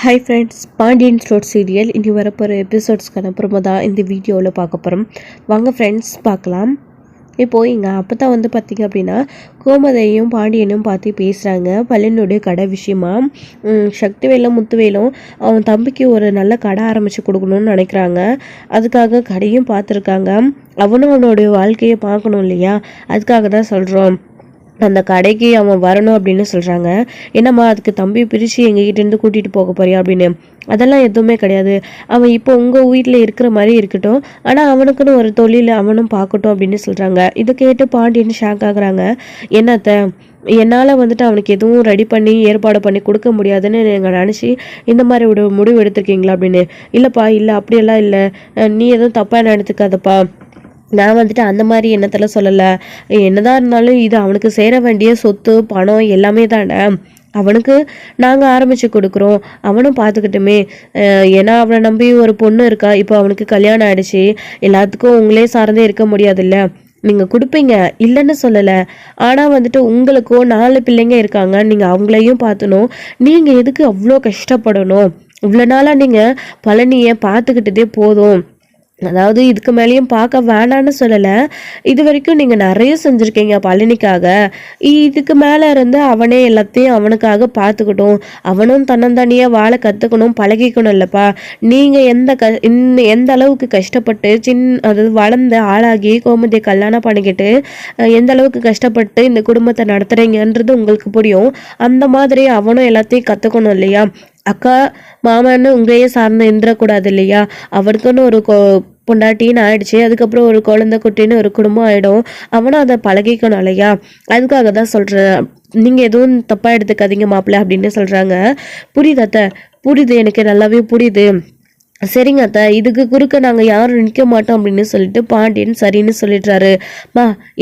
Hi friends, Pandian store serial இனி வரப்போகிற எபிசோட்ஸ்க்கான அப்புறமா தான் இந்த வீடியோவில் பார்க்க போகிறோம். வாங்க ஃப்ரெண்ட்ஸ் பார்க்கலாம். இப்போது இங்கே அப்போ தான் பார்த்திங்க அப்படின்னா கோமதியையும் பாண்டியனும் பார்த்து பேசுகிறாங்க பழனியுடைய கடை விஷயமா. சக்திவேலும் முத்துவேலும் அவன் தம்பிக்கு ஒரு நல்ல கடை ஆரம்பித்து கொடுக்கணும்னு நினைக்கிறாங்க. அதுக்காக கடையும் பார்த்துருக்காங்க. அவனும் அவனுடைய வாழ்க்கையை பார்க்கணும் இல்லையா, அதுக்காக தான் சொல்கிறோம் அந்த கடைக்கு அவன் வரணும் அப்படின்னு சொல்கிறாங்க. என்னம்மா அதுக்கு தம்பி பிரித்து எங்ககிட்டேருந்து கூட்டிகிட்டு போக போறியா அப்படின்னு. அதெல்லாம் எதுவுமே கிடையாது, அவன் இப்போ உங்கள் வீட்டில் இருக்கிற மாதிரி இருக்கட்டும், ஆனால் அவனுக்குன்னு ஒரு தொழில் அவனும் பார்க்கட்டும் அப்படின்னு சொல்கிறாங்க. இதை கேட்டு பாண்டியன் ஷாக் ஆகுறாங்க. என்னத்த என்னால் அவனுக்கு எதுவும் ரெடி பண்ணி ஏற்பாடு பண்ணி கொடுக்க முடியாதுன்னு நீங்கள் நினச்சி இந்த மாதிரி ஒரு முடிவு எடுத்திருக்கீங்களா அப்படின்னு. இல்லைப்பா, இல்லை அப்படியெல்லாம் இல்லை, நீ எதுவும் தப்பாக எடுத்துக்காதப்பா, நான் அந்த மாதிரி எண்ணத்தில் சொல்லலை. என்னதான் இருந்தாலும் இது அவனுக்கு சேர வேண்டிய சொத்து பணம் எல்லாமே தானே, அவனுக்கு நாங்கள் ஆரம்பித்து கொடுக்குறோம், அவனும் பார்த்துக்கிட்டுமே. ஏன்னா அவனை நம்பி ஒரு பொண்ணு இருக்கா, இப்போ அவனுக்கு கல்யாணம் ஆகிடுச்சு, எல்லாத்துக்கும் உங்களே சார்ந்தே இருக்க முடியாதுல்ல. நீங்கள் கொடுப்பீங்க இல்லைன்னு சொல்லலை, ஆனால் உங்களுக்கும் 4 பிள்ளைங்க இருக்காங்க, நீங்கள் அவங்களையும் பார்த்துணும். நீங்கள் எதுக்கு அவ்வளோ கஷ்டப்படணும்? இவ்வளோ நாளாக நீங்கள் பழனியை பார்த்துக்கிட்டதே போதும். அதாவது இதுக்கு மேலேயும் பார்க்க வேணான்னு சொல்லலை, இது வரைக்கும் நீங்கள் நிறைய செஞ்சுருக்கீங்க பழனிக்காக. இதுக்கு மேலே இருந்து அவனே எல்லாத்தையும் அவனுக்காக பார்த்துக்கிட்டோம், அவனும் தன்னந்தனியாக வாழ கற்றுக்கணும் பழகிக்கணும் இல்லைப்பா. நீங்கள் எந்த அளவுக்கு கஷ்டப்பட்டு அதாவது வளர்ந்து ஆளாகி கோமதியை கல்யாணம் பண்ணிக்கிட்டு எந்த அளவுக்கு கஷ்டப்பட்டு இந்த குடும்பத்தை நடத்துகிறீங்கன்றது உங்களுக்கு புரியும். அந்த மாதிரி அவனும் எல்லாத்தையும் கற்றுக்கணும் இல்லையா. அக்கா மாமான்னு உங்களையே சார்ந்து இருந்துடக்கூடாது இல்லையா. அவருக்குன்னு ஒரு பொண்டாட்டின்னு ஆயிடுச்சு, அதுக்கப்புறம் ஒரு குழந்தை குட்டின்னு ஒரு குடும்பம் ஆகிடும், அவனும் அதை பழகிக்கணும் இல்லையா. அதுக்காக தான் சொல்கிறேன், நீங்கள் எதுவும் தப்பாக எடுத்துக்காதீங்க மாப்பிள்ளை அப்படின்னு சொல்கிறாங்க. புரியுது அத்தை, புரியுது, எனக்கு நல்லாவே புரியுது. சரிங்க அத்தை, இதுக்கு குறுக்க நாங்கள் யாரும் நிற்க மாட்டோம் அப்படின்னு சொல்லிட்டு பாண்டியன் சரின்னு சொல்லிடுறாரு.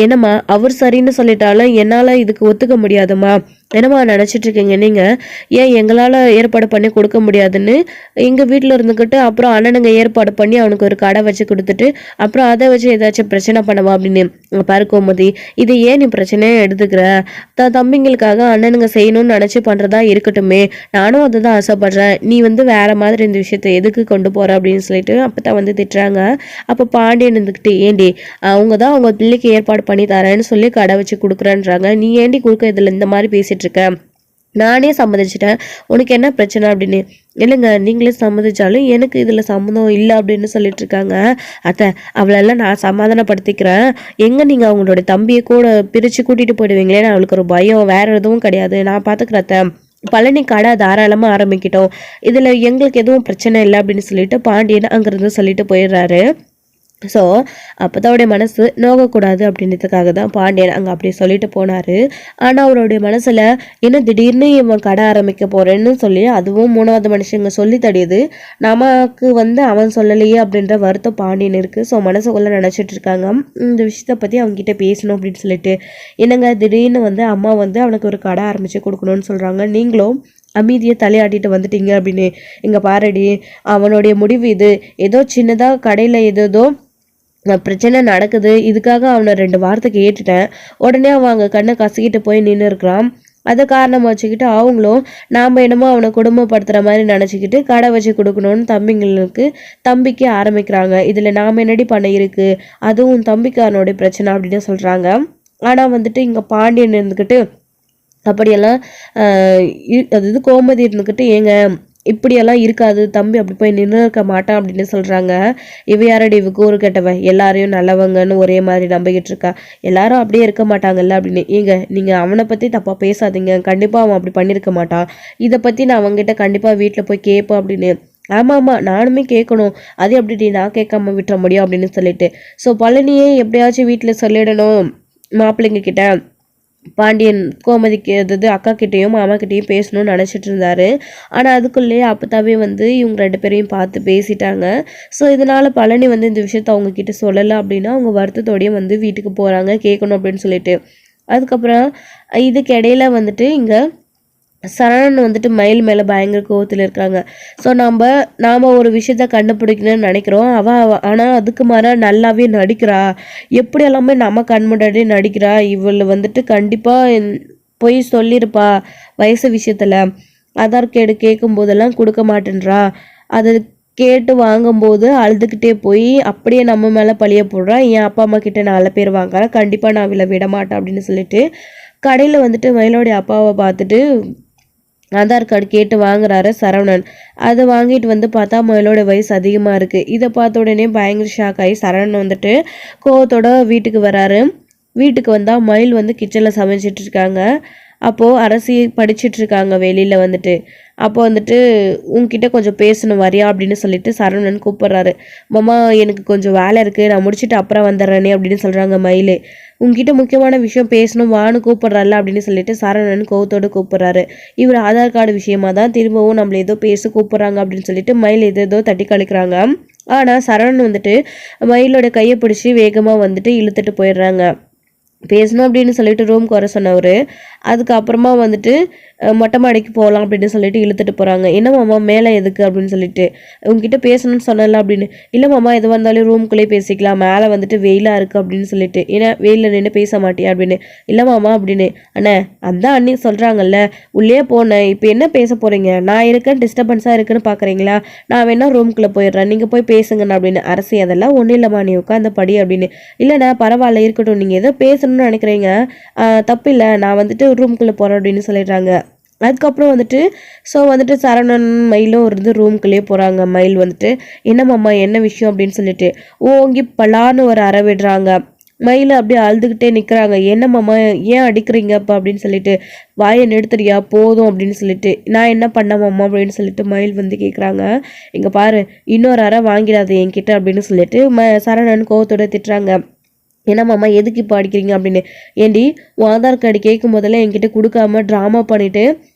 என்னம்மா அவர் சரின்னு சொல்லிட்டாலும் என்னால் இதுக்கு ஒத்துக்க முடியாதுமா. என்னம்மா நினச்சிட்டு இருக்கீங்க நீங்கள்? ஏன் எங்களால் ஏற்பாடு பண்ணி கொடுக்க முடியாதுன்னு எங்கள் வீட்டில் இருந்துக்கிட்டு அப்புறம் அண்ணனுங்க ஏற்பாடு பண்ணி அவனுக்கு ஒரு கடை வச்சு கொடுத்துட்டு அப்புறம் அதை வச்சு ஏதாச்சும் பிரச்சனை பண்ணவா அப்படின்னு. பாரு கோமதி, இதை ஏன் நீ பிரச்சனையே எடுத்துக்கிற? தம்பிங்களுக்காக அண்ணனுங்க செய்யணும்னு நினச்சி பண்ணுறதா இருக்கட்டுமே, நானும் அதை தான் ஆசைப்படுறேன். நீ வேற மாதிரி இந்த விஷயத்தை எதுக்கு கொண்டு போகிற அப்படின்னு சொல்லிட்டு அப்போ தான் திட்டுறாங்க. அப்போ பாண்டியன் இருந்துக்கிட்டு, ஏண்டி அவங்க தான் அவங்க பிள்ளைக்கு ஏற்பாடு பண்ணி தரேன்னு சொல்லி கடை வச்சு கொடுக்குறேன்றாங்க, நீ ஏண்டி கொடுக்க இதில் இந்த மாதிரி பேசிட்டு இருக்க? நானே சம்மதிச்சிட்டேன், உனக்கு என்ன பிரச்சனை அப்படின்னு. இல்லைங்க, நீங்களே சம்மதிச்சாலும் எனக்கு இதில் சம்மதம் இல்லை அப்படின்னு சொல்லிட்டு இருக்காங்க. அத்தை, அவளெல்லாம் நான் சமாதானப்படுத்திக்கிறேன். எங்கே நீங்கள் அவங்களோட தம்பியை கூட பிரித்து கூட்டிகிட்டு போயிடுவீங்களேன்னு அவளுக்கு ஒரு பயம், வேற எதுவும் கிடையாது, நான் பார்த்துக்கிறேன். பழனி கடை தாராளமாக ஆரம்பிக்கிட்டோம், இதில் எங்களுக்கு எதுவும் பிரச்சனை இல்லை அப்படின்னு சொல்லிட்டு பாண்டியன் அங்கேருந்து சொல்லிட்டு போயிடுறாரு. ஸோ அப்போ தான் அவருடைய மனசு நோகக்கூடாது அப்படின்றதுக்காக தான் பாண்டியன் அங்கே அப்படி சொல்லிட்டு போனார். ஆனால் அவருடைய மனசில் இன்னும் திடீர்னு இவன் கடை ஆரம்பிக்க போகிறேன்னு சொல்லி அதுவும் 3வது மனுஷங்க சொல்லி தடியுது, நமக்கு அவன் சொல்லலையே அப்படின்ற வருத்தம் பாண்டியன் இருக்குது. ஸோ மனசுக்குள்ளே நினச்சிட்டு இருக்காங்க, இந்த விஷயத்தை பற்றி அவங்ககிட்ட பேசணும் அப்படின்னு சொல்லிட்டு. என்னங்க திடீர்னு அம்மா அவனுக்கு ஒரு கடை ஆரம்பித்து கொடுக்கணும்னு சொல்கிறாங்க, நீங்களும் அமைதியை தலையாட்டிட்டு வந்துட்டீங்க அப்படின்னு. இங்கே பாரடி, அவனுடைய முடிவு இது. ஏதோ சின்னதாக கடையில் ஏதோ பிரச்சனை நடக்குது, இதுக்காக அவனை 2 வாரத்தை கேட்டுட்டேன், உடனே அவன் அங்கே கண்ணை கசிக்கிட்டு போய் நின்று இருக்கிறான். அதை காரணமாக வச்சுக்கிட்டு அவங்களும் நாம் என்னமோ அவனை குடும்பப்படுத்துகிற மாதிரி நினச்சிக்கிட்டு கடை வச்சு கொடுக்கணும்னு தம்பிக்கு ஆரம்பிக்கிறாங்க. இதில் நாம் என்னடி பண்ண இருக்குது, அதுவும் தம்பிக்காரனுடைய பிரச்சனை அப்படின்னு சொல்கிறாங்க. ஆனால் இங்கே பாண்டியன் இருந்துக்கிட்டு அப்படியெல்லாம் அதாவது கோமதி இருந்துக்கிட்டு, ஏங்க இப்படியெல்லாம் இருக்காது, தம்பி அப்படி போய் நின்று இருக்க மாட்டான் அப்படின்னு சொல்கிறாங்க. இவ யாரடி இவ கூறு கெட்டவ, எல்லாரையும் நல்லவங்கன்னு ஒரே மாதிரி நம்பிக்கிட்டு இருக்கா, எல்லாரும் அப்படியே இருக்க மாட்டாங்கல்ல அப்படின்னு. ஏங்க நீங்கள் அவனை பற்றி தப்பாக பேசாதீங்க, கண்டிப்பாக அவன் அப்படி பண்ணியிருக்க மாட்டான், இதை பற்றி நான் அவங்ககிட்ட கண்டிப்பாக வீட்டில் போய் கேட்பேன் அப்படின்னு. ஆமாம் நானுமே கேட்கணும், அது எப்படி நான் கேட்காம விட்டுற முடியும் அப்படின்னு சொல்லிட்டு. ஸோ பழனியே எப்படியாச்சும் வீட்டில் சொல்லிடணும் மாப்பிள்ளைங்க கிட்ட. பாண்டியன் கோமதிக்கு அதாவது அக்கா கிட்டேயும் மாமா கிட்டேயும் பேசணும்னு நினச்சிட்டு இருந்தாரு. ஆனால் அதுக்குள்ளேயே அப்பத்தாவே இவங்க 2 பேரையும் பார்த்து பேசிட்டாங்க. ஸோ இதனால் பழனி இந்த விஷயத்த அவங்க கிட்ட சொல்லலை அப்படின்னா அவங்க வருத்தத்தோடையும் வீட்டுக்கு போகிறாங்க கேட்கணும் அப்படின்னு சொல்லிட்டு. அதுக்கப்புறம் இதுக்கு இடையில இங்கே சரணன் மயில் மேலே பயங்கர கோவத்தில் இருக்காங்க. ஸோ நாம் ஒரு விஷயத்த கண்டுபிடிக்கணும்னு நினைக்கிறோம், ஆனால் அதுக்கு மாறாக நல்லாவே நடிக்கிறா, எப்படி எல்லாமே நம்ம கண் முன்னாடி நடிக்கிறா, இவள் கண்டிப்பாக பொய் சொல்லியிருப்பா வயசு விஷயத்தில், ஆதார் கார்டு கேட்கும் போதெல்லாம் கொடுக்க மாட்டேன்றா. அதை கேட்டு வாங்கும்போது அழுதுகிட்டே போய் அப்படியே நம்ம மேலே பழிய போடுறா. என் அப்பா அம்மா கிட்ட நல்ல பேர் வாங்குறேன், கண்டிப்பாக நான் இவளை விட மாட்டேன் அப்படின்னு சொல்லிட்டு கடையில் வந்துட்டு மயிலோடைய அப்பாவை பார்த்துட்டு ஆதார் கார்டு கேட்டு வாங்குறாரு சரவணன். அதை வாங்கிட்டு வந்து பார்த்தா மயிலோட வயசு அதிகமாக இருக்குது. இதை பார்த்த உடனே பயங்கர ஷாக் ஆகி சரவணன் வந்துட்டு கோவத்தோட வீட்டுக்கு வராரு. வீட்டுக்கு வந்தால் மயில் வந்து கிச்சனில் சமைச்சிட்டு இருக்காங்க. அப்போது அரசி படிச்சுட்டு இருக்காங்க வெளியில் வந்துட்டு. அப்போ வந்துட்டு உங்ககிட்ட கொஞ்சம் பேசணும் வரியா அப்படின்னு சொல்லிட்டு சரவணன் கூப்பிட்றாரு. மாமா எனக்கு கொஞ்சம் வேலை இருக்குது, நான் முடிச்சுட்டு அப்புறம் வந்துடுறேனே அப்படின்னு சொல்கிறாங்க மயில். உங்ககிட்ட முக்கியமான விஷயம் பேசணும் வான்னு கூப்பிட்றாருல அப்படின்னு சொல்லிட்டு சரவணன் கோவத்தோடு கூப்பிட்றாரு. இவர் ஆதார் கார்டு விஷயமா தான் திரும்பவும் நம்மளை ஏதோ பேச கூப்பிட்றாங்க அப்படின்னு சொல்லிட்டு மயில் ஏதோ தட்டி கழிக்கிறாங்க. ஆனால் சரவணன் வந்துட்டு மயிலோட கையை பிடிச்சி வேகமாக வந்துட்டு இழுத்துட்டு போயிடுறாங்க. பேசணும் அப்படின்னு சொல்லிட்டு ரூம்க்கு வர சொன்னவர் அதுக்கப்புறமா வந்துட்டு மொட்டை மாடிக்கு போகலாம் அப்படின்னு சொல்லிட்டு இழுத்துட்டு போகிறாங்க. என்ன மாமா மேலே எதுக்கு அப்படின்னு சொல்லிட்டு உங்ககிட்ட பேசணும்னு சொன்னல அப்படின்னு. இல்லை மாமா எது வந்தாலும் ரூம்குள்ளேயே பேசிக்கலாம், மேலே வந்துட்டு வெயிலாக இருக்குது அப்படின்னு சொல்லிட்டு. ஏன்னா வெயிலில் நின்று பேச மாட்டியா அப்படின்னு. இல்லை மாமா அப்படின்னு. அண்ணே அதான் அண்ணி சொல்கிறாங்கல்ல உள்ளே போனேன், இப்போ என்ன பேச போகிறீங்க, நான் இருக்கேன் டிஸ்டர்பன்ஸாக இருக்குன்னு பார்க்குறீங்களா, நான் வேணா ரூம்குள்ளே போயிடுறேன், நீங்கள் போய் பேசுங்கண்ணா அப்படின்னு. அரசி அதெல்லாம் ஒன்றும் இல்லைம்மா நீ உட்காந்த படி அப்படின்னு. இல்லைண்ணா பரவாயில்ல இருக்கட்டும், நீங்கள் ஏதோ பேசணும்னு நினைக்கிறீங்க, தப்பு இல்லை, நான் வந்துட்டு ரூம்குள்ளே போகிறேன் அப்படின்னு சொல்லிடுறாங்க. அதுக்கப்புறம் வந்துட்டு வந்துட்டு சரவணன் மயிலும் இருந்து ரூம்குள்ளேயே போகிறாங்க. மயில் வந்துட்டு என்னம்மாம்மா என்ன விஷயம் அப்படின்னு சொல்லிட்டு ஓங்கி பலான்னு ஒரு அற விடுறாங்க. மயில் அப்படியே அழுதுகிட்டே நிற்கிறாங்க. என்னம்மாம்மா ஏன் அடிக்கிறீங்க அப்போ அப்படின்னு சொல்லிட்டு. வாயை நிறுத்துறியா போதும் அப்படின்னு சொல்லிட்டு. நான் என்ன பண்ணமாம்மா அப்படின்னு சொல்லிட்டு மயில் வந்து கேட்குறாங்க. இங்கே பாரு இன்னொரு அறை வாங்கிடாது என்கிட்ட அப்படின்னு சொல்லிட்டு சரவணன் கோவத்தோட திட்டுறாங்க. ஏன்னா மாமா எதுக்கு இப்போ அடிக்கிறீங்க அப்படின்னு. ஏண்டி உன் ஆதார் கார்டு கேட்கும் போதெல்லாம் என்கிட்ட கொடுக்காம ட்ராமா பண்ணிவிட்டு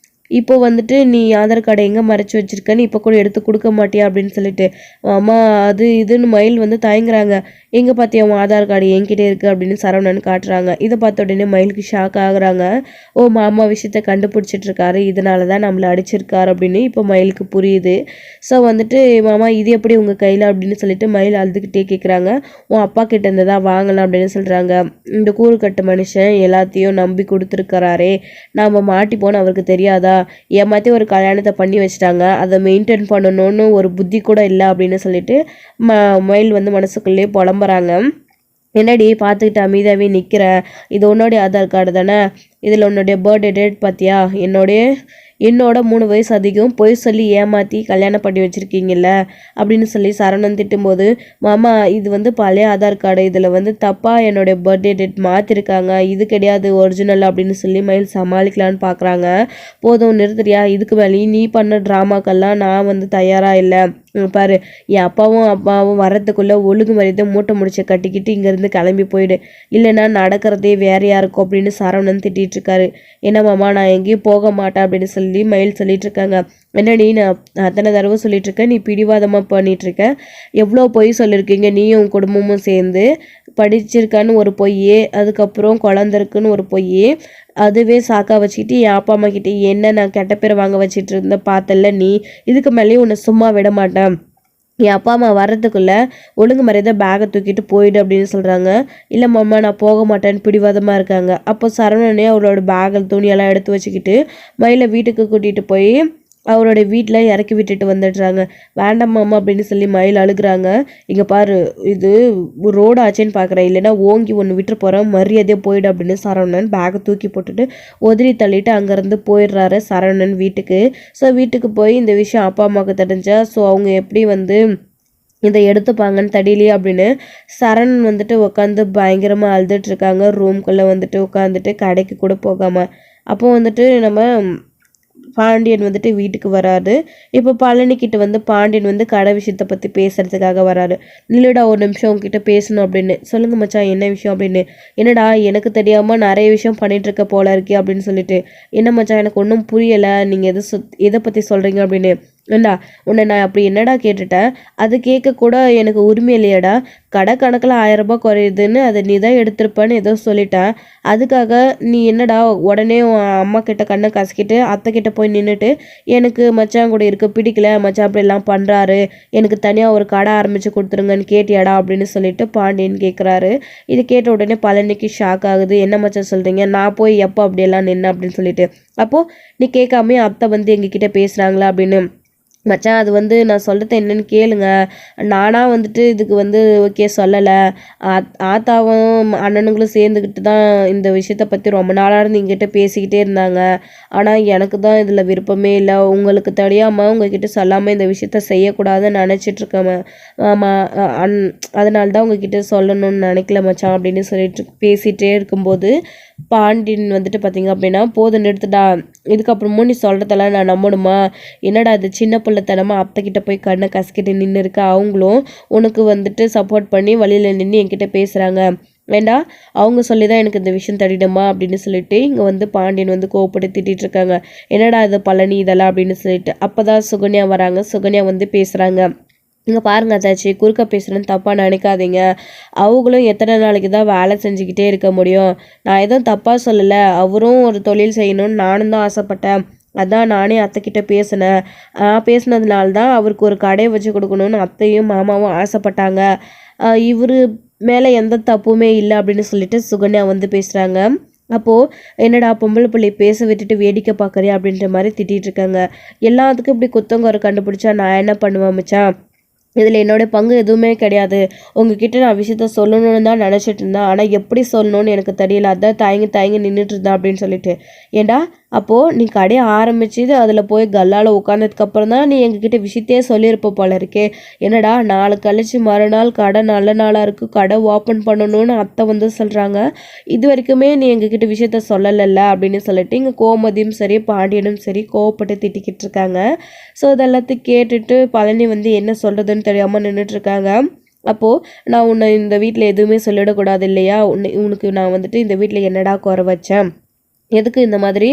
இப்போ வந்துட்டு நீ ஆதார் கார்டை எங்கே மறைச்சி வச்சுருக்கன்னு இப்போ கூட எடுத்து கொடுக்க மாட்டியா அப்படின்னு சொல்லிட்டு. அம்மா அது இதுன்னு மயில் வந்து தயங்குறாங்க. எங்கே பார்த்தியா உன் ஆதார் கார்டு என்கிட்டே இருக்குது அப்படின்னு சரவணன் காட்டுறாங்க. இதை பார்த்த உடனே மயிலுக்கு ஷாக் ஆகுறாங்க. ஓ மாமா விஷயத்த கண்டுபிடிச்சிட்ருக்காரு, இதனால தான் நம்மளை அடிச்சிருக்காரு அப்படின்னு இப்போ மயிலுக்கு புரியுது. வந்துட்டு மாமா இது எப்படி உங்கள் கையில் அப்படின்னு சொல்லிட்டு மயில் அழுதுகிட்டே கேட்குறாங்க. உன் அப்பா கிட்ட இருந்து தான் வாங்கலாம் அப்படின்னு சொல்கிறாங்க. இந்த கூறுக்கட்டு மனுஷன் எல்லாத்தையும் நம்பி கொடுத்துருக்கிறாரே, நாம் மாட்டி போன அவருக்கு தெரியாதா, ஏமாற்றி ஒரு கல்யாணத்தை பண்ணி வச்சுட்டாங்க, அதை மெயின்டைன் பண்ணணும்னு ஒரு புத்தி கூட இல்லை அப்படின்னு சொல்லிட்டு மயில் வந்து மனசுக்குள்ளேயே புலம்புறாங்க. என்னடி பார்த்துக்கிட்டு அமைதியாகவே நிற்கிற, இது உன்னோடைய ஆதார் கார்டு தானே, இதில் உன்னுடைய பர்த்டே டேட் பார்த்தியா, என்னோட 3 வயசு அதிகம், பொய் சொல்லி ஏமாற்றி கல்யாணம் பண்ணி வச்சுருக்கீங்கல்ல அப்படின்னு சொல்லி சரவணன் திட்டும்போது, மாமா இது வந்து பழைய ஆதார் கார்டு, இதில் வந்து தப்பாக என்னுடைய பர்த்டே டேட் மாற்றிருக்காங்க, இது கிடையாது ஒரிஜினல் அப்படின்னு சொல்லி மயில் சமாளிக்கலான்னு பார்க்குறாங்க. போதும் நிறுத்துறியா, இதுக்கு மேலே நீ பண்ண ட்ராமாக்கெல்லாம் நான் வந்து தயாராக இல்லை. பாரு என் அப்பாவும் அம்மாவும் வரத்துக்குள்ளே ஒழுங்கு மரியாதை மூட்டை முடிச்ச கட்டிக்கிட்டு இங்கேருந்து கிளம்பி போயிடு, இல்லைன்னா நடக்கிறதே வேறையா இருக்கும் அப்படின்னு சரவணன் திட்டிகிட்டு இருக்காரு. என்ன மாமா நான் எங்கேயும் போக மாட்டேன் அப்படின்னு சொல்லி மயில் சொல்லிட்டு இருக்காங்க. என்னடி நான் அத்தனை தடவை சொல்லிட்டு இருக்கேன், நீ பிடிவாதமாக பண்ணிகிட்ருக்க, எவ்வளோ பொய் சொல்லியிருக்கீங்க நீயும் உன் குடும்பமும் சேர்ந்து. படிச்சிருக்கான்னு ஒரு பொய், அதுக்கப்புறம் குழந்திருக்குன்னு ஒரு பொய், அதுவே சாக்கா வச்சுக்கிட்டு என் அப்பா அம்மா கிட்டே என்ன நான் கெட்ட பேரை வாங்க வச்சுட்டு இருந்த பார்த்தல நீ, இதுக்கு மேலேயும் உன்னை சும்மா விட மாட்டேன், என் அப்பா அம்மா வர்றதுக்குள்ளே ஒழுங்கு மரியாதை பேகை தூக்கிட்டு போயிடு அப்படின்னு சொல்கிறாங்க. இல்லை மாமா நான் போக மாட்டேன்னு பிடிவாதமாக இருக்காங்க. அப்போ சரவணனே அவளோட பேகில் துணியெல்லாம் எடுத்து வச்சுக்கிட்டு மயிலை வீட்டுக்கு கூட்டிகிட்டு போய் அவரோட வீட்டில் இறக்கி விட்டுட்டு வந்துடுறாங்க. வேண்டாம் மாமா அப்படின்னு சொல்லி மயில் அழுகுறாங்க. இங்கே பாரு இது ரோடு ஆச்சேன்னு பார்க்குறேன், இல்லைன்னா ஓங்கி ஒன்று விட்டு போகிறேன், மரியாதையாக போயிடு அப்படின்னு சரவணன் பேக்கை தூக்கி போட்டுட்டு உதறி தள்ளிட்டு அங்கேருந்து போயிடுறாரு சரவணன் வீட்டுக்கு. வீட்டுக்கு போய் இந்த விஷயம் அப்பா அம்மாவுக்கு தெரிஞ்சா அவங்க எப்படி வந்து இதை எடுத்துப்பாங்கன்னு தெரியலையே அப்படின்னு சரண் வந்துட்டு உட்காந்து பயங்கரமாக அழுதுட்ருக்காங்க. ரூம்குள்ளே வந்துட்டு உட்காந்துட்டு கடைக்கு கூட போகாமல். அப்போ வந்துட்டு நம்ம பாண்டியன் வந்துட்டு வீட்டுக்கு வராரு. இப்போ பழனிக்கிட்ட வந்து பாண்டியன் வந்து கடை விஷயத்தை பற்றி பேசுகிறதுக்காக வராரு. நில்லுடா ஒரு நிமிஷம் உங்ககிட்ட பேசணும் அப்படின்னு. சொல்லுங்க மச்சான் என்ன விஷயம் அப்படின்னு. என்னடா எனக்கு தெரியாமல் நிறைய விஷயம் பண்ணிகிட்ருக்க போல இருக்கே அப்படின்னு சொல்லிட்டு. என்ன மச்சான் எனக்கு ஒன்றும் புரியலை, நீங்கள் எதை பற்றி சொல்கிறீங்க அப்படின்னு. ஏண்டா உன்னை நான் அப்படி என்னடா கேட்டுட்டேன், அது கேட்க கூட எனக்கு உரிமை இல்லையாடா? கடை கணக்கில் 1000 ரூபாய் குறையுதுன்னு அதை நீ தான் எடுத்திருப்பேன்னு ஏதோ சொல்லிட்டேன். அதுக்காக நீ என்னடா உடனே உன் அம்மா கிட்ட கண்ணை கசக்கிட்டு அத்தை கிட்ட போய் நின்றுட்டு எனக்கு மச்சான் கூட இருக்க பிடிக்கல, மச்சான் அப்படிலாம் பண்ணுறாரு, எனக்கு தனியாக ஒரு கடை ஆரம்பித்து கொடுத்துருங்கன்னு கேட்டியாடா அப்படின்னு சொல்லிட்டு பாண்டியன் கேட்குறாரு. இது கேட்ட உடனே பழனிக்கு ஷாக் ஆகுது. என்ன மச்சான் சொல்கிறீங்க, நான் போய் எப்போ அப்படியெல்லாம் நின்னேன் அப்படின்னு சொல்லிட்டு. அப்போது நீ கேட்காமே அத்தை வந்து எங்ககிட்ட பேசுகிறாங்களா அப்படின்னு. மச்சான் அது வந்து நான் சொல்கிறது என்னன்னு கேளுங்க, நானாக வந்துட்டு இதுக்கு வந்து ஓகே சொல்லலை. ஆத்தாவும் அண்ணனுங்களும் சேர்ந்துக்கிட்டு தான் இந்த விஷயத்த பற்றி ரொம்ப நாளாக இருந்து எங்கிட்ட பேசிக்கிட்டே இருந்தாங்க. ஆனால் எனக்கு தான் இதில் விருப்பமே இல்லை. உங்களுக்கு தெரியாமல் உங்ககிட்ட சொல்லாமல் இந்த விஷயத்த செய்யக்கூடாதுன்னு நினச்சிட்ருக்கேன். ஆமாம், அதனால தான் உங்ககிட்ட சொல்லணும்னு நினைக்கல மச்சான் அப்படின்னு சொல்லிட்டு பேசிகிட்டே இருக்கும்போது பாண்டியன் வந்துட்டு பார்த்தீங்க அப்படின்னா, போதும் நிறுத்துடா, இதுக்கப்புறமும் நீ சொல்கிறதெல்லாம் நான் நம்பணுமா? என்னடா அது சின்ன பிள்ளைத்தனமாக அத்தைக்கிட்ட போய் கண்ணை கசக்கிட்டு நின்று இருக்க, அவங்களும் உனக்கு வந்துட்டு சப்போர்ட் பண்ணி வழியில் நின்று என்கிட்ட பேசுகிறாங்க. வேண்டா, அவங்க சொல்லி தான் எனக்கு இந்த விஷயம் தடிடுமா அப்படின்னு சொல்லிட்டு இங்கே வந்து பாண்டியன் வந்து கோவப்பட்டு திட்டிகிட்டு இருக்காங்க. என்னடா இது பழனி இதெல்லாம் அப்படின்னு சொல்லிட்டு. அப்போ தான் சுகன்யா வராங்க. சுகன்யா வந்து பேசுகிறாங்க. இங்கே பாருங்க அச்சாச்சி, குறுக்க பேசுகிறேன்னு தப்பாக நினைக்காதீங்க. அவங்களும் எத்தனை நாளைக்கு தான் வேலை செஞ்சுக்கிட்டே இருக்க முடியும்? நான் எதுவும் தப்பாக சொல்லலை. அவரும் ஒரு தொழில் செய்யணும்னு நானும் தான் ஆசைப்பட்டேன். அதான் நானே அத்தைக்கிட்ட பேசினேன். பேசினதுனால தான் அவருக்கு ஒரு கடையை வச்சு கொடுக்கணும்னு அத்தையும் மாமாவும் ஆசைப்பட்டாங்க. இவர் மேலே எந்த தப்புமே இல்லை அப்படின்னு சொல்லிட்டு சுகன்யா வந்து பேசுகிறாங்க. அப்போது என்னடா பொம்பளை பிள்ளை பேச விட்டுட்டு வேடிக்கை பார்க்குறியா அப்படின்ற மாதிரி திட்டிகிட்டு இருக்காங்க. எல்லாத்துக்கும் இப்படி குத்தங்குறை கண்டுபிடிச்சா நான் என்ன பண்ணுவேன் மச்சான்? இதில் என்னோட பங்கு எதுவுமே கிடையாது. உங்ககிட்ட நான் விஷயத்த சொல்லணும்னு தான் நினச்சிட்டு இருந்தேன். ஆனால் எப்படி சொல்லணும்னு எனக்கு தெரியல. அதான் தயங்கி நின்றுட்டு இருந்தேன் அப்படின்னு சொல்லிட்டு. ஏண்டா அப்போது நீ கடையை ஆரம்பிச்சு அதில் போய் கல்லால் உட்காந்ததுக்கப்புறம் தான் நீ எங்ககிட்ட விஷயத்தையே சொல்லியிருப்ப போல இருக்கே. என்னடா நாளை கழிச்சு மறுநாள் கடை நல்ல நாளாக இருக்குது, கடை ஓப்பன் பண்ணணும்னு அத்தை வந்து சொல்கிறாங்க. இது வரைக்குமே நீ எங்ககிட்ட விஷயத்த சொல்லலைல்ல அப்படின்னு சொல்லிட்டு இங்கே கோமதியும் சரி பாண்டியனும் சரி கோவப்பட்டு திட்டிக்கிட்டு இருக்காங்க. ஸோ இதெல்லாத்தையும் கேட்டுட்டு பழனி வந்து என்ன சொல்கிறதுன்னு தெரியாமல் நின்றுட்டுருக்காங்க. அப்போது நான் உன்னை இந்த வீட்டில் எதுவுமே சொல்லிடக்கூடாது இல்லையா? உனக்கு நான் வந்துட்டு இந்த வீட்டில் என்னடா குறை வச்சேன்? எதுக்கு இந்த மாதிரி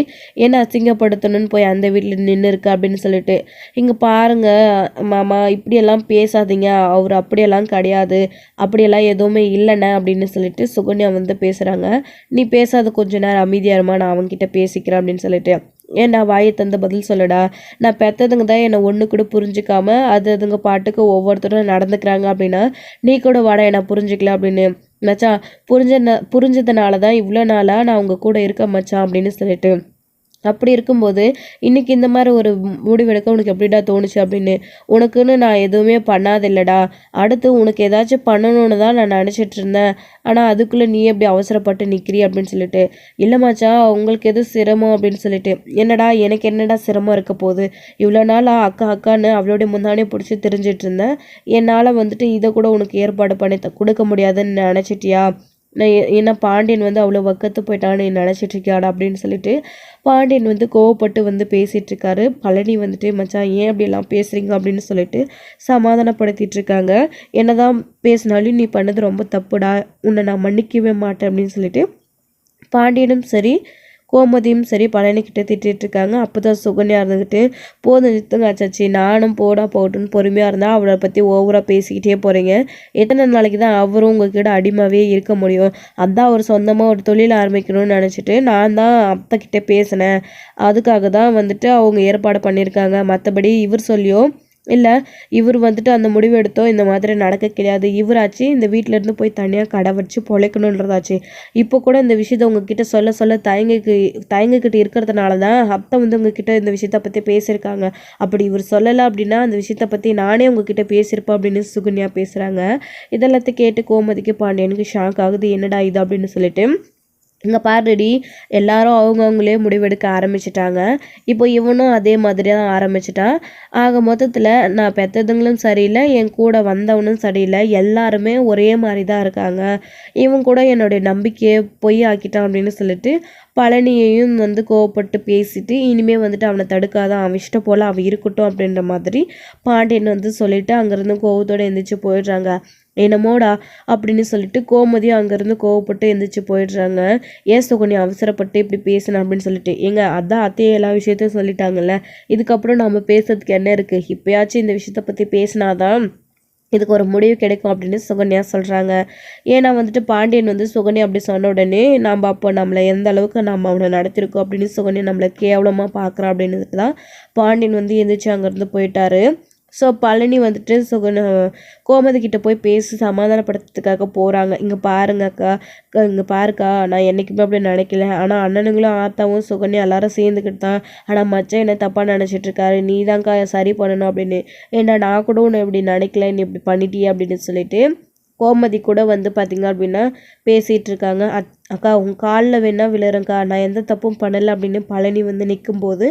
என்ன அசிங்கப்படுத்தணும்னு போய் அந்த வீட்டில் நின்று இருக்கு அப்படின்னு சொல்லிட்டு. இங்கே பாருங்கள் மாமா, இப்படியெல்லாம் பேசாதீங்க, அவர் அப்படியெல்லாம் கிடையாது, அப்படியெல்லாம் எதுவுமே இல்லைண்ணே அப்படின்னு சொல்லிட்டு சுகன்யா வந்து பேசுகிறாங்க. நீ பேசாத கொஞ்ச நேரம் அமைதியாக இருமா, நான் அவங்ககிட்ட பேசிக்கிறேன் அப்படின்னு சொல்லிட்டு. ஏன்டா வாயை தந்த பதில் சொல்லடா, நான் பெற்றதுங்க தான் என்னை ஒன்று கூட புரிஞ்சிக்காம அதுங்க பாட்டுக்கு ஒவ்வொருத்தரும் நடந்துக்கிறாங்க அப்படின்னா நீ கூட வாடா என்னை புரிஞ்சிக்கல அப்படின்னு. மச்சான் புரிஞ்சதுனால தான் இவ்வளோ நாளாக நான் உங்கள் கூட இருக்கேன் மச்சான் அப்படின்னு சொல்லிட்டு. அப்படி இருக்கும்போது இன்னைக்கு இந்த மாதிரி ஒரு முடிவெடுக்க உனக்கு எப்படிடா தோணுச்சு அப்படின்னு. உனக்குன்னு நான் எதுவுமே பண்ணாதில்லடா, அடுத்து உனக்கு ஏதாச்சும் பண்ணணும்னு தான் நான் நினச்சிட்டு இருந்தேன். ஆனால் அதுக்குள்ளே நீ எப்படி அவசரப்பட்டு நிற்கிறீ அப்படின்னு சொல்லிட்டு. இல்லை மச்சான், உங்களுக்கு எது சிரமம் அப்படின்னு சொல்லிட்டு. என்னடா எனக்கு என்னடா சிரமம் இருக்க போகுது? இவ்வளோ நாள் அக்கா அக்கான்னு அவளோடைய முந்தானே பிடிச்சி தெரிஞ்சிட்டு இருந்தேன். என்னால் வந்துட்டு இதை கூட உனக்கு ஏற்பாடு பண்ணி கொடுக்க முடியாதுன்னு நினச்சிட்டியா? நான் என்ன பாண்டியன் வந்து அவ்வளோ வக்கத்து போயிட்டான்னு நீ நினச்சிட்டு இருக்கியாடா அப்படின்னு சொல்லிட்டு பாண்டியன் வந்து கோவப்பட்டு வந்து பேசிகிட்டு இருக்காரு. பழனி வந்துட்டு மச்சான் ஏன் அப்படியெல்லாம் பேசுகிறீங்க அப்படின்னு சொல்லிட்டு சமாதானப்படுத்திட்டு இருக்காங்க. என்னதான் பேசினாலும் நீ பண்ணது ரொம்ப தப்புடா, உன்னை நான் மன்னிக்கவே மாட்டேன் அப்படின்னு சொல்லிட்டு பாண்டியனும் சரி கோமதியும் சரி பழனிக்கிட்ட திட்டிகிட்டு இருக்காங்க. அப்போ தான் சுகன்யா இருந்துக்கிட்டு போதும் நிறுத்துங்க அச்சாச்சி, நானும் போடா போட்டுன்னு பொறுமையாக இருந்தால் அவளை பற்றி ஓவராக பேசிக்கிட்டே போகிறீங்க. எத்தனை நாளைக்கு தான் அவரும் உங்ககிட்ட அடிமாவே இருக்க முடியும்? அதான் அவர் சொந்தமாக ஒரு தொழில் ஆரம்பிக்கணும்னு நினச்சிட்டு நான் தான் அத்தைக்கிட்ட பேசினேன். அதுக்காக தான் வந்துட்டு அவங்க ஏற்பாடு பண்ணியிருக்காங்க. மற்றபடி இவர் சொல்லியோ இல்லை இவர் வந்துட்டு அந்த முடிவு எடுத்தோ இந்த மாதிரி நடக்க கிடையாது. இவராச்சு இந்த வீட்டிலேருந்து போய் தனியாக கடை வச்சு பொழைக்கணுன்றதாச்சு. இப்போ கூட இந்த விஷயத்த உங்ககிட்ட சொல்ல தயங்கிக்கிட்டு இருக்கிறதுனால தான் அத்தை வந்து உங்ககிட்ட இந்த விஷயத்த பற்றி பேசியிருக்காங்க. அப்படி இவர் சொல்லலை அப்படின்னா அந்த விஷயத்த பற்றி நானே உங்ககிட்ட பேசியிருப்பேன் அப்படின்னு சுகன்யா பேசுகிறாங்க. இதெல்லாத்தையும் கேட்டு கோமதிக்கு பாண்டியனுக்கு ஷாக் ஆகுது. என்னடா இது அப்படின்னு சொல்லிட்டு. இங்கே பாருடி, எல்லாரும் அவங்கவுங்களே முடிவெடுக்க ஆரம்பிச்சிட்டாங்க. இப்போ இவனும் அதே மாதிரி தான் ஆரம்பிச்சிட்டான். ஆக மொத்தத்தில் நான் பெற்றதுங்களும் சரியில்லை, என் கூட வந்தவனும் சரியில்லை, எல்லாருமே ஒரே மாதிரி தான் இருக்காங்க. இவன் கூட என்னுடைய நம்பிக்கையை பொய் ஆக்கிட்டான் அப்படின்னு சொல்லிட்டு பழனியையும் வந்து கோவப்பட்டு பேசிட்டு இனிமேல் வந்துட்டு அவனை தடுக்காதான், அவன் இஷ்டம் போல் அவன் இருக்கட்டும் அப்படின்ற மாதிரி பாண்டியன் வந்து சொல்லிட்டு அங்கேருந்து கோவத்தோடு எந்திரிச்சு போயிடுறாங்க. என்னமோடா அப்படின்னு சொல்லிட்டு கோமதியும் அங்கேருந்து கோவப்பட்டு எந்திரிச்சு போயிடுறாங்க. ஏன் சுகன்யா அவசரப்பட்டு இப்படி பேசினேன் அப்படின்னு சொல்லிட்டு, ஏங்க அதான் அத்தையே எல்லா விஷயத்தையும் சொல்லிட்டாங்கல்ல, இதுக்கப்புறம் நம்ம பேசுறதுக்கு என்ன இருக்குது, இப்போயாச்சும் இந்த விஷயத்தை பற்றி பேசினாதான் இதுக்கு ஒரு முடிவு கிடைக்கும் அப்படின்னு சுகன்யா சொல்கிறாங்க. ஏன்னா வந்துட்டு பாண்டியன் வந்து சுகன்யா அப்படி சொன்ன உடனே நம்ம அப்போ நம்மளை எந்த அளவுக்கு நம்ம அவனை நடத்திருக்கோம் அப்படின்னு சுகன்யா நம்மளை கேவலமாக பார்க்குறான் அப்படின்னு தான் பாண்டியன் வந்து எந்திரிச்சு அங்கேருந்து போயிட்டாரு. ஸோ பழனி வந்துட்டு கோமதி கிட்ட போய் பேசி சமாதானப்படுத்துறதுக்காக போகிறாங்க. இங்கே பாருங்கக்கா, இங்கே பாருக்கா, நான் என்றைக்குமே அப்படி நினைக்கல, ஆனால் அண்ணனுங்களும் ஆத்தாவும் சுகன்யா எல்லாரும் சேர்ந்துக்கிட்டு தான், ஆனால் மச்சான் என்ன தப்பாக நினச்சிட்டு இருக்காரு, நீ தான்க்கா சரி பண்ணணும் அப்படின்னு. ஏன்னா நான் கூட உன்னை இப்படி நினைக்கல, நீ இப்படி பண்ணிட்டியே அப்படின்னு சொல்லிட்டு கோமதி கூட வந்து பார்த்திங்க அப்படின்னா பேசிகிட்டு இருக்காங்க. அக்கா உங்கள் காலில் வேணால் விழுறேங்க்கா, நான் எந்த தப்பும் பண்ணலை அப்படின்னு பழனி வந்து நிற்கும்போது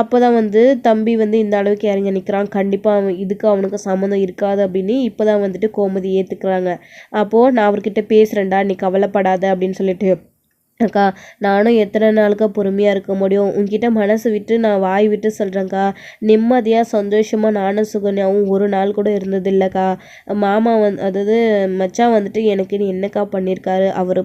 அப்போ தான் வந்து தம்பி வந்து இந்த அளவுக்கு இறங்கி நிற்கிறான், கண்டிப்பாக அவன் இதுக்கு அவனுக்கு சம்மந்தம் இருக்காது அப்படின்னு இப்போ தான் வந்துட்டு கோமதி ஏற்றுக்கிறாங்க. அப்போது நான் அவர்கிட்ட பேசுகிறேன்டா, நீ கவலைப்படாத அப்படின்னு சொல்லிட்டு, அக்கா நானும் எத்தனை நாளுக்கா பொறுமையாக இருக்க முடியும், உங்ககிட்ட மனசு விட்டு நான் வாய் விட்டு சொல்கிறேங்க்கா, நிம்மதியாக சந்தோஷமாக நானும் சுகன்யாவும் ஒரு நாள் கூட இருந்தது இல்லைக்கா. மாமா அதாவது மச்சான் வந்துட்டு எனக்கு நீ என்னக்கா பண்ணியிருக்காரு, அவர்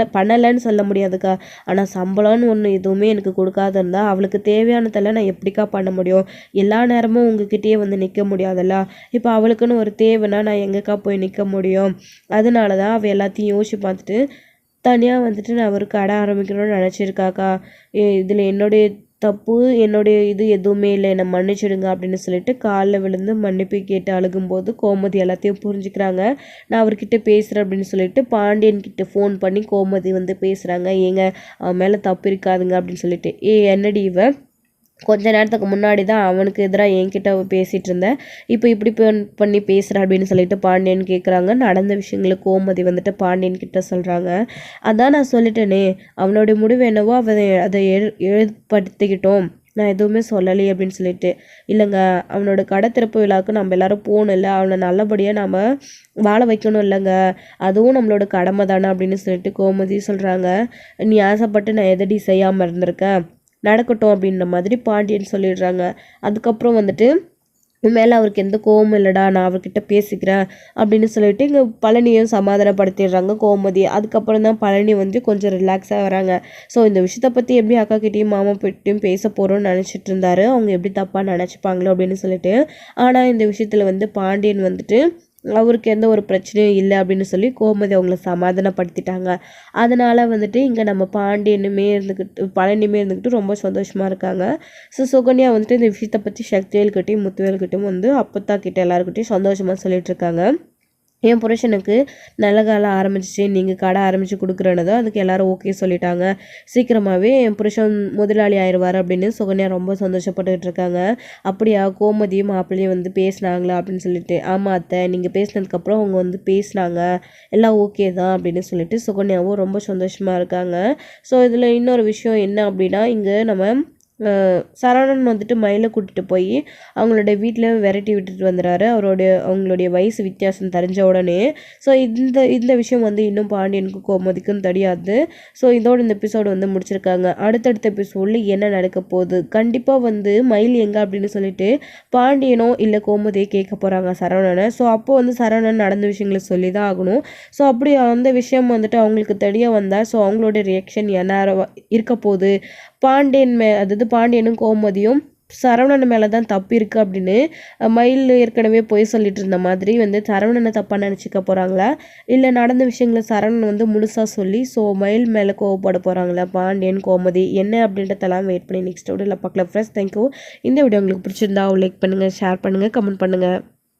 பண்ணலைன்னு சொல்ல முடியாதுக்கா, ஆனால் சம்பளம்னு ஒன்று எதுவுமே எனக்கு கொடுக்காத இருந்தால் அவளுக்கு தேவையானதெல்லாம் நான் எப்படிக்கா பண்ண முடியும், எல்லா நேரமும் உங்ககிட்டயே வந்து நிற்க முடியாதல்ல, இப்போ அவளுக்குன்னு ஒரு தேவைன்னா நான் எங்கேக்கா போய் நிற்க முடியும், அதனால தான் அவள் எல்லாத்தையும் யோசிச்சு பார்த்துட்டு தனியாக வந்துட்டு நான் ஒரு கடை ஆரம்பிக்கணும்னு நினச்சிருக்காக்கா, இதில் என்னுடைய தப்பு என்னுடைய இது எதுவுமே இல்லை, என்னை மன்னிச்சிடுங்க அப்படின்னு சொல்லிட்டு காலில் விழுந்து மன்னிப்பு கேட்டு அழுகும்போது கோமதி எல்லாத்தையும் புரிஞ்சுக்கிறாங்க. நான் அவர்கிட்ட பேசுகிறேன் அப்படின்னு சொல்லிட்டு பாண்டியன் கிட்ட ஃபோன் பண்ணி கோமதி வந்து பேசுகிறாங்க. ஏங்க அவன் மேலே தப்பு இருக்காதுங்க அப்படின்னு சொல்லிட்டு, என்னடி இவன் கொஞ்ச நேரத்துக்கு முன்னாடி தான் அவனுக்கு எதிராக என்கிட்ட பேசிகிட்டு இருந்தேன், இப்போ இப்படி பண்ணி பேசுகிறேன் அப்படின்னு சொல்லிட்டு பாண்டியன் கேட்குறாங்க. நடந்த விஷயங்களை கோமதி வந்துட்டு பாண்டியன் கிட்ட சொல்கிறாங்க. அதான் நான் சொல்லிட்டேனே, அவனுடைய முடிவு என்னவோ அதை ஏற்படுத்திக்கிட்டோம், நான் எதுவுமே சொல்லலை அப்படின்னு சொல்லிட்டு. இல்லைங்க, அவனோட கடை திறப்பு விழாவுக்கு நம்ம எல்லாரும் போகணும் இல்லை, அவனை நல்லபடியாக நம்ம வாழ வைக்கணும் இல்லைங்க, அதுவும் நம்மளோட கடமை தானே அப்படின்னு சொல்லிட்டு கோமதி சொல்கிறாங்க. நீ ஆசைப்பட்டு நான் எதடி செய்யாமல் இருந்திருக்கேன், நடக்கட்டும் அப்படின்ற மாதிரி பாண்டியன் சொல்லிடுறாங்க. அதுக்கப்புறம் வந்துட்டு மேலே அவருக்கு எந்த கோவமும் இல்லைடா, நான் அவர்கிட்ட பேசிக்கிறேன் அப்படின்னு சொல்லிட்டு இங்கே பழனியும் சமாதானப்படுத்திடுறாங்க கோமதி. அதுக்கப்புறம் தான் பழனி வந்து கொஞ்சம் ரிலாக்ஸாக வராங்க. ஸோ இந்த விஷயத்தை பற்றி எப்படி அக்கா கிட்டேயும் மாமா கிட்டேயும் பேச போகிறோன்னு நினச்சிட்டு இருந்தாரு, அவங்க எப்படி தப்பாக நினச்சிப்பாங்களோ அப்படின்னு சொல்லிட்டு. ஆனால் இந்த விஷயத்தில் வந்து பாண்டியன் வந்துட்டு அவருக்கு எந்த ஒரு பிரச்சனையும் இல்லை அப்படின்னு சொல்லி கோமதி அவங்கள சமாதானப்படுத்திட்டாங்க. அதனால் வந்துட்டு இங்கே நம்ம பாண்டியனுமே இருந்துக்கிட்டு பழனியுமே இருந்துக்கிட்டு ரொம்ப சந்தோஷமாக இருக்காங்க. ஸோ சுகன்யா வந்துட்டு இந்த விஷயத்தை பற்றி சக்திவேல்கிட்டையும் முத்துவேல்கிட்டையும் வந்து அப்பத்தா கிட்ட எல்லாருக்கிட்டையும் சந்தோஷமாக சொல்லிகிட்ருக்காங்க. என் புருஷனுக்கு நல்ல காலம் ஆரம்பிச்சிச்சு, நீங்கள் கடை ஆரம்பித்து கொடுக்குறனதோ அதுக்கு எல்லோரும் ஓகே சொல்லிட்டாங்க, சீக்கிரமாகவே என் புருஷன் முதலாளி ஆயிடுவார் அப்படின்னு சுகன்யா ரொம்ப சந்தோஷப்பட்டுக்கிட்டு இருக்காங்க. அப்படியா, கோமதியும் மாப்பிள்ளையும் வந்து பேசினாங்களா அப்படின்னு சொல்லிட்டு. ஆமாம் அத்தை, நீங்கள் பேசினதுக்கப்புறம் அவங்க வந்து பேசினாங்க, எல்லாம் ஓகே தான் அப்படின்னு சொல்லிட்டு சுகன்யாவும் ரொம்ப சந்தோஷமாக இருக்காங்க. ஸோ இதில் இன்னொரு விஷயம் என்ன அப்படின்னா, இங்கே நம்ம சரவணன் வந்துட்டு மயிலை கூட்டிகிட்டு போய் அவங்களுடைய வீட்டில் விரட்டி விட்டுட்டு வந்துடுறாரு, அவங்களுடைய வயசு வித்தியாசம் தெரிஞ்ச உடனே. ஸோ இந்த விஷயம் வந்து இன்னும் பாண்டியனுக்கும் கோமதிக்கும் தெரியாது. ஸோ இதோட இந்த எபிசோடு வந்து முடிச்சிருக்காங்க. அடுத்தடுத்த எபிசோடில் என்ன நடக்க போகுது, கண்டிப்பாக வந்து மயில் எங்கே அப்படின்னு சொல்லிட்டு பாண்டியனோ இல்லை கோமதியை கேட்க போகிறாங்க சரவணனை. ஸோ அப்போ வந்து சரவணன் நடந்த விஷயங்களை சொல்லி தான் ஆகணும். ஸோ அப்படி அந்த விஷயம் வந்துட்டு அவங்களுக்கு தெரிய வந்தால் ஸோ அவங்களோட ரியாக்ஷன் என்ன இருக்க போகுது, அதாவது பாண்டியனும் கோமதியும் சரவணன் மேலே தான் தப்பு இருக்குது அப்படின்னு மயில் ஏற்கனவே போய் சொல்லிட்டு இருந்த மாதிரி வந்து சரவணனை தப்பாக நினச்சிக்க போகிறாங்களா, இல்லை நடந்த விஷயங்களை சரவணன் வந்து முழுசாக சொல்லி ஸோ மயில் மேலே கோவப்பட போகிறாங்களா பாண்டியன் கோமதி என்ன அப்படின்றதெல்லாம் வெயிட் பண்ணி நெக்ஸ்ட் வீடியோவில் பார்க்கலாம். Friends, thank you. இந்த வீடியோ உங்களுக்கு பிடிச்சிருந்தா லைக் பண்ணுங்கள், ஷேர் பண்ணுங்கள், கமெண்ட் பண்ணுங்கள்.